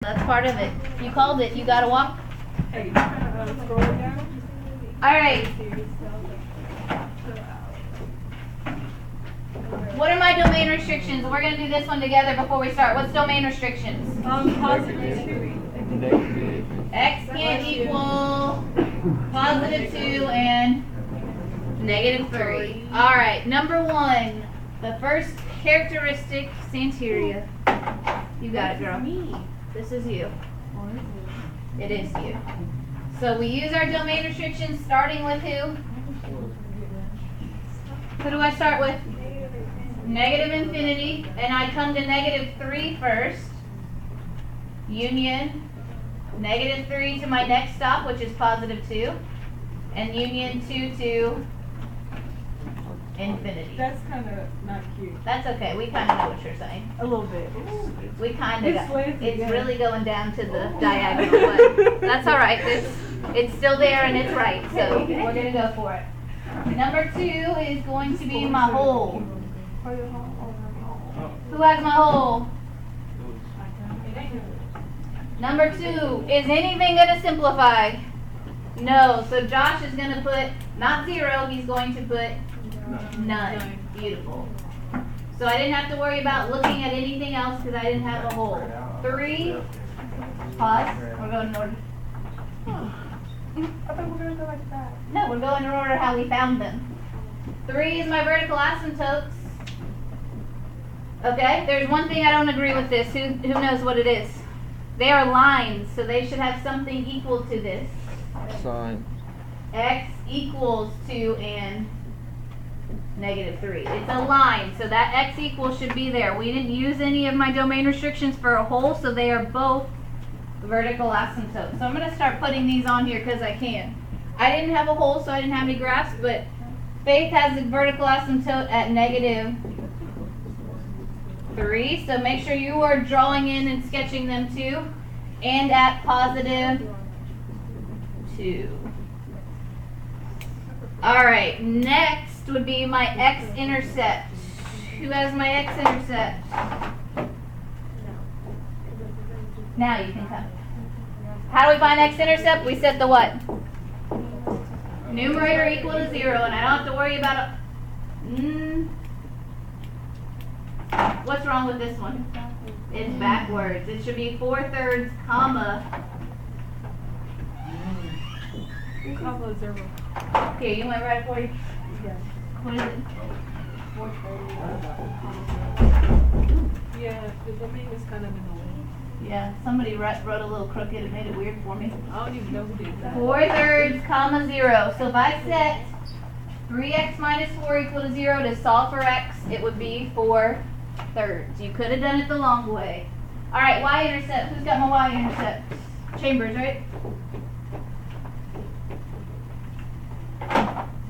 That's part of it. You called it. You gotta walk. Hey, scroll down. Alright. What are my domain restrictions? We're gonna do this one together before we start. What's domain restrictions? Positive. X can't equal positive 2 and negative 3. Alright, number 1. The first characteristic, Santeria. You got it, girl. This is you. It is you. So we use our domain restrictions starting with who? Who do I start with? Negative infinity. And I come to negative 3 first. Union. Negative 3 to my next stop, which is positive 2. And union 2 to infinity. That's kind of not cute. That's okay. We kind of know what you're saying. A little bit. We kind of got, slanted, it's yeah. really going down to the diagonal, but that's all right. It's still there and it's right, so we're going to go for it. Number 2 is going to be my hole. Who has my hole? Number 2, is anything going to simplify? No, so Josh is going to put, not 0, he's going to put none. Beautiful. So I didn't have to worry about looking at anything else because I didn't have a hole. 3, pause, we're going in order. I thought we were going to go like that. No, we're going in order how we found them. 3 is my vertical asymptotes. Okay, there's one thing I don't agree with this. Who knows what it is? They are lines, so they should have something equal to this. Sine. X equals 2 and negative 3. It's a line, so that x equal should be there. We didn't use any of my domain restrictions for a hole, so they are both vertical asymptotes. So I'm going to start putting these on here because I can. I didn't have a hole, so I didn't have any graphs, but Faith has a vertical asymptote at negative 3, so make sure you are drawing in and sketching them too, and at positive 2. Alright, next would be my x-intercept. Who has my x-intercept? Now you can come. How do we find x-intercept? We set the what? Numerator equal to 0, and I don't have to worry about what's wrong with this one? It's backwards. It should be 4/3, comma. Comma 0. Here, you want me to write it for you? Yeah. What is it? 430. Yeah, the domain is kind of in the way. Yeah, somebody wrote a little crooked. It made it weird for me. I don't even know who did that. 4/3, comma 0. So if I set 3x minus 4 equal to 0 to solve for x, it would be 4/3. You could have done it the long way. All right, y-intercept. Who's got my y-intercept? Chambers, right?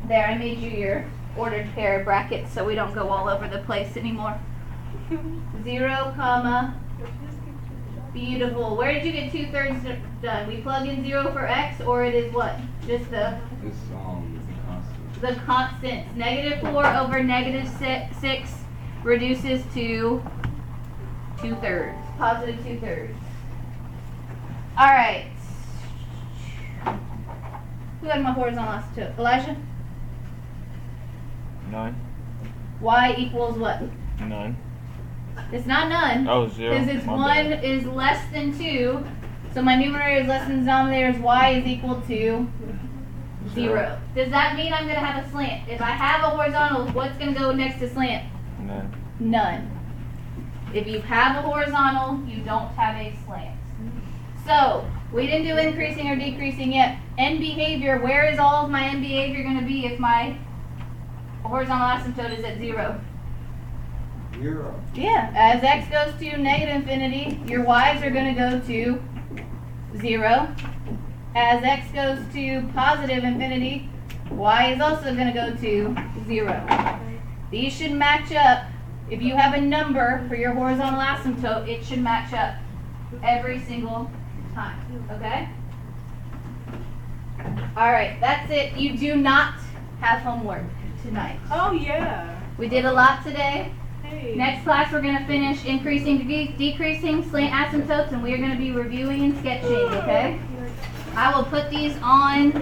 There, I made you your ordered pair of brackets so we don't go all over the place anymore. 0, comma. Beautiful. Where did you get 2/3 done? We plug in 0 for x, or it is what? Just the It's the constants. Negative 4 over negative 6 reduces to 2/3. Positive 2/3. Alright. Who had my horizontal asymptote? Elijah? 9. Y equals what? 9. It's not none. Oh, 0. Because it's My 1 bad. is less than 2. So my numerator is less than the denominator is y is equal to 0. Does that mean I'm going to have a slant? If I have a horizontal, what's going to go next to slant? 9. None. If you have a horizontal, you don't have a slant. So, we didn't do increasing or decreasing yet. End behavior, where is all of my end behavior going to be if my horizontal asymptote is at 0? 0. Yeah, as x goes to negative infinity, your y's are going to go to 0. As x goes to positive infinity, y is also going to go to 0. These should match up. If you have a number for your horizontal asymptote, it should match up every single time. Okay? Alright, that's it. You do not have homework tonight. Oh, yeah. We did a lot today. Okay. Next class, we're gonna finish increasing, decreasing, slant asymptotes, and we are gonna be reviewing and sketching, okay? I will put these on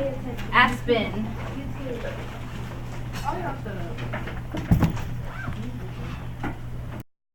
Aspen. I'll have to